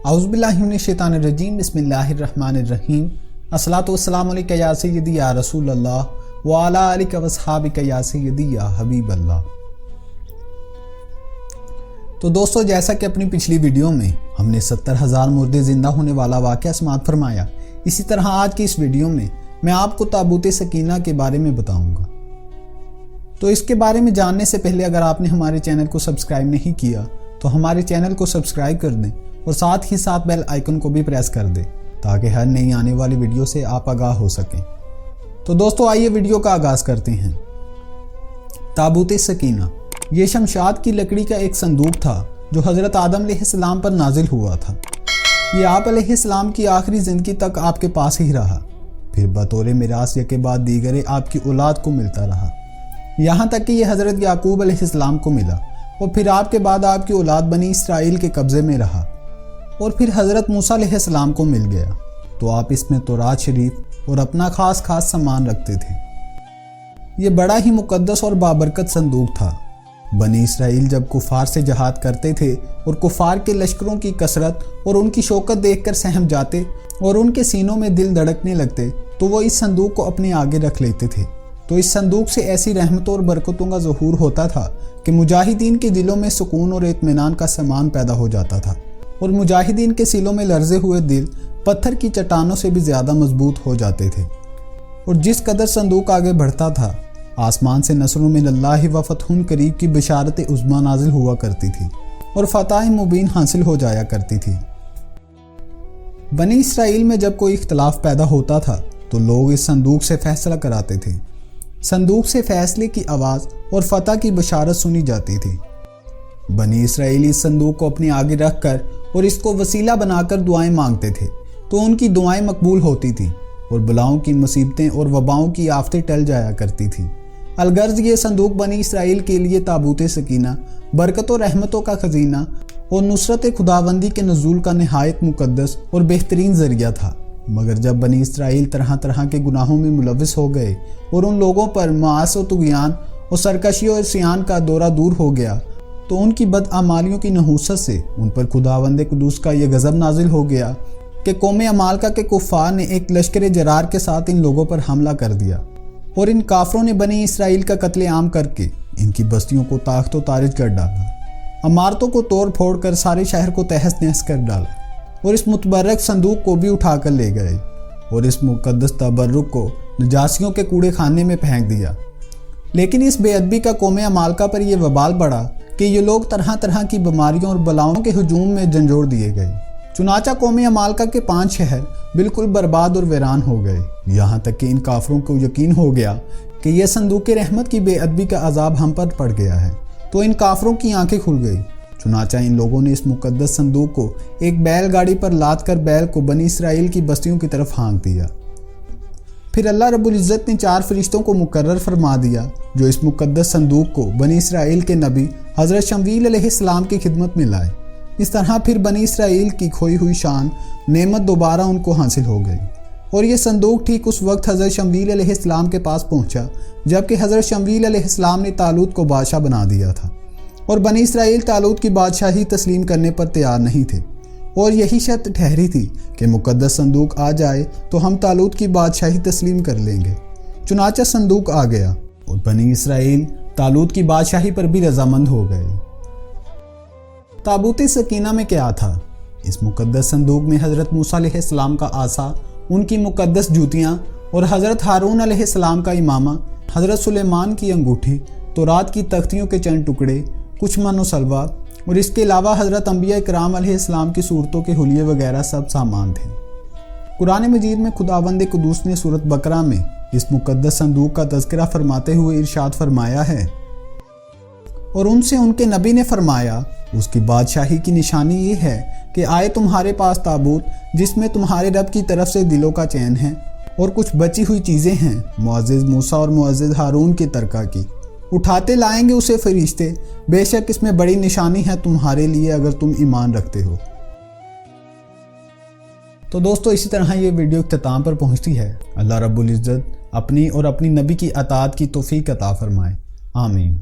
اعوذ باللہ من الشیطان الرجیم بسم اللہ الرحمن الرحیم الصلاۃ والسلام علیکہ یا سیدی یا رسول اللہ وعلی آلک واصحابک یا سیدی یا حبیب اللہ۔ تو دوستو، جیسا کہ اپنی پچھلی ویڈیو میں ہم نے 70,000 مردے زندہ ہونے والا واقعہ سماعت فرمایا، اسی طرح آج کی اس ویڈیو میں آپ کو تابوت سکینہ کے بارے میں بتاؤں گا۔ تو اس کے بارے میں جاننے سے پہلے اگر آپ نے ہمارے چینل کو سبسکرائب نہیں کیا تو ہمارے چینل کو سبسکرائب کر دیں اور ساتھ ہی ساتھ بیل آئیکن کو بھی پریس کر دیں تاکہ ہر نئی آنے والی ویڈیو سے آپ آگاہ ہو سکیں۔ تو دوستو آئیے ویڈیو کا آغاز کرتے ہیں۔ تابوت سکینہ یہ شمشاد کی لکڑی کا ایک صندوق تھا جو حضرت آدم علیہ السلام پر نازل ہوا تھا۔ یہ آپ علیہ السلام کی آخری زندگی تک آپ کے پاس ہی رہا، پھر بطور میراث یکے بعد دیگرے آپ کی اولاد کو ملتا رہا، یہاں تک کہ یہ حضرت یعقوب علیہ السلام کو ملا اور پھر آپ کے بعد آپ کی اولاد بنی اسرائیل کے قبضے میں رہا اور پھر حضرت موسیٰ علیہ السلام کو مل گیا۔ تو آپ اس میں تورات شریف اور اپنا خاص سامان رکھتے تھے۔ یہ بڑا ہی مقدس اور بابرکت صندوق تھا۔ بنی اسرائیل جب کفار سے جہاد کرتے تھے اور کفار کے لشکروں کی کثرت اور ان کی شوکت دیکھ کر سہم جاتے اور ان کے سینوں میں دل دھڑکنے لگتے تو وہ اس صندوق کو اپنے آگے رکھ لیتے تھے۔ تو اس صندوق سے ایسی رحمتوں اور برکتوں کا ظہور ہوتا تھا کہ مجاہدین کے دلوں میں سکون اور اطمینان کا سامان پیدا ہو جاتا تھا اور مجاہدین کے سینوں میں لرزے ہوئے دل پتھر کی چٹانوں سے بھی زیادہ مضبوط ہو جاتے تھے۔ اور جس قدر صندوق آگے بڑھتا تھا، آسمان سے نصر من اللہ و فتح قریب کی بشارت عظمیٰ نازل ہوا کرتی تھی اور فتح مبین حاصل ہو جایا کرتی تھی۔ بنی اسرائیل میں جب کوئی اختلاف پیدا ہوتا تھا تو لوگ اس صندوق سے فیصلہ کراتے تھے۔ صندوق سے فیصلے کی آواز اور فتح کی بشارت سنی جاتی تھی۔ بنی اسرائیل اس صندوق کو اپنے آگے رکھ کر اور اس کو وسیلہ بنا کر دعائیں مانگتے تھے تو ان کی دعائیں مقبول ہوتی تھیں اور بلاؤں کی مصیبتیں اور وباؤں کی آفتیں ٹل جایا کرتی تھیں۔ الغرض یہ صندوق بنی اسرائیل کے لیے تابوت سکینہ، برکت و رحمتوں کا خزینہ اور نصرت خداوندی کے نزول کا نہایت مقدس اور بہترین ذریعہ تھا۔ مگر جب بنی اسرائیل طرح طرح کے گناہوں میں ملوث ہو گئے اور ان لوگوں پر معاصی و طغیان اور سرکشی و عصیان کا دورہ دور ہو گیا تو ان کی بدعمالیوں کی نحوست سے ان پر خداوند قدوس کا یہ غضب نازل ہو گیا کہ قوم عمالقہ کے کفار نے ایک لشکر جرار کے ساتھ ان لوگوں پر حملہ کر دیا اور ان کافروں نے بنی اسرائیل کا قتل عام کر کے ان کی بستیوں کو تاخت و تارج کر ڈالا، عمارتوں کو توڑ پھوڑ کر سارے شہر کو تہس نہس کر ڈالا اور اس متبرک صندوق کو بھی اٹھا کر لے گئے اور اس مقدس تبرک کو نجاسیوں کے کوڑے خانے میں پھینک دیا۔ لیکن اس بے ادبی کا قوم عمالقہ پر یہ وبال بڑھا کہ یہ لوگ طرح طرح کی بیماریوں اور بلاؤں کے ہجوم میں جھنجھوڑ دیے گئے۔ چنانچہ قوم عمالقہ کے 5 شہر بالکل برباد اور ویران ہو گئے، یہاں تک کہ ان کافروں کو یقین ہو گیا کہ یہ صندوق رحمت کی بے ادبی کا عذاب ہم پر پڑ گیا ہے۔ تو ان کافروں کی آنکھیں کھل گئی۔ چنانچہ ان لوگوں نے اس مقدس صندوق کو ایک بیل گاڑی پر لاد کر بیل کو بنی اسرائیل کی بستیوں کی طرف ہانک دیا۔ پھر اللہ رب العزت نے 4 فرشتوں کو مقرر فرما دیا جو اس مقدس صندوق کو بنی اسرائیل کے نبی حضرت شمویل علیہ السلام کی خدمت میں لائے۔ اس طرح پھر بنی اسرائیل کی کھوئی ہوئی شان نعمت دوبارہ ان کو حاصل ہو گئی اور یہ صندوق ٹھیک اس وقت حضرت شمویل علیہ السلام کے پاس پہنچا جبکہ حضرت شمویل علیہ السلام نے طالوت کو بادشاہ بنا دیا تھا اور بنی اسرائیل طالوت کی بادشاہی تسلیم کرنے پر تیار نہیں تھے اور یہی شرط ٹھہری تھی کہ مقدس صندوق آ جائے تو ہم طالوت کی بادشاہی تسلیم کر لیں گے۔ چنانچہ صندوق آ گیا اور بنی اسرائیل طالوت کی بادشاہی پر بھی رضامند ہو گئے۔ تابوت سکینہ میں کیا تھا؟ اس مقدس صندوق میں حضرت موسیٰ علیہ السلام کا عصا، ان کی مقدس جوتیاں اور حضرت ہارون علیہ السلام کا امامہ، حضرت سلیمان کی انگوٹھی، تورات کی تختیوں کے چند ٹکڑے، کچھ من و سلوہ اور اس کے علاوہ حضرت انبیاء کرام علیہ السلام کی صورتوں کے حلیے وغیرہ سب سامان تھے۔ قرآن مجید میں خداوند قدوس نے سورۃ بقرہ میں اس مقدس صندوق کا تذکرہ فرماتے ہوئے ارشاد فرمایا ہے، اور ان سے ان کے نبی نے فرمایا اس کی بادشاہی کی نشانی یہ ہے کہ آئے تمہارے پاس تابوت جس میں تمہارے رب کی طرف سے دلوں کا چین ہے اور کچھ بچی ہوئی چیزیں ہیں معزز موسیٰ اور معزز ہارون کی ترکہ کی، اٹھاتے لائیں گے اسے فرشتے، بے شک اس میں بڑی نشانی ہے تمہارے لیے اگر تم ایمان رکھتے ہو۔ تو دوستو اسی طرح یہ ویڈیو اختتام پر پہنچتی ہے۔ اللہ رب العزت اپنی اور اپنی نبی کی اطاعت کی توفیق عطا فرمائے، آمین۔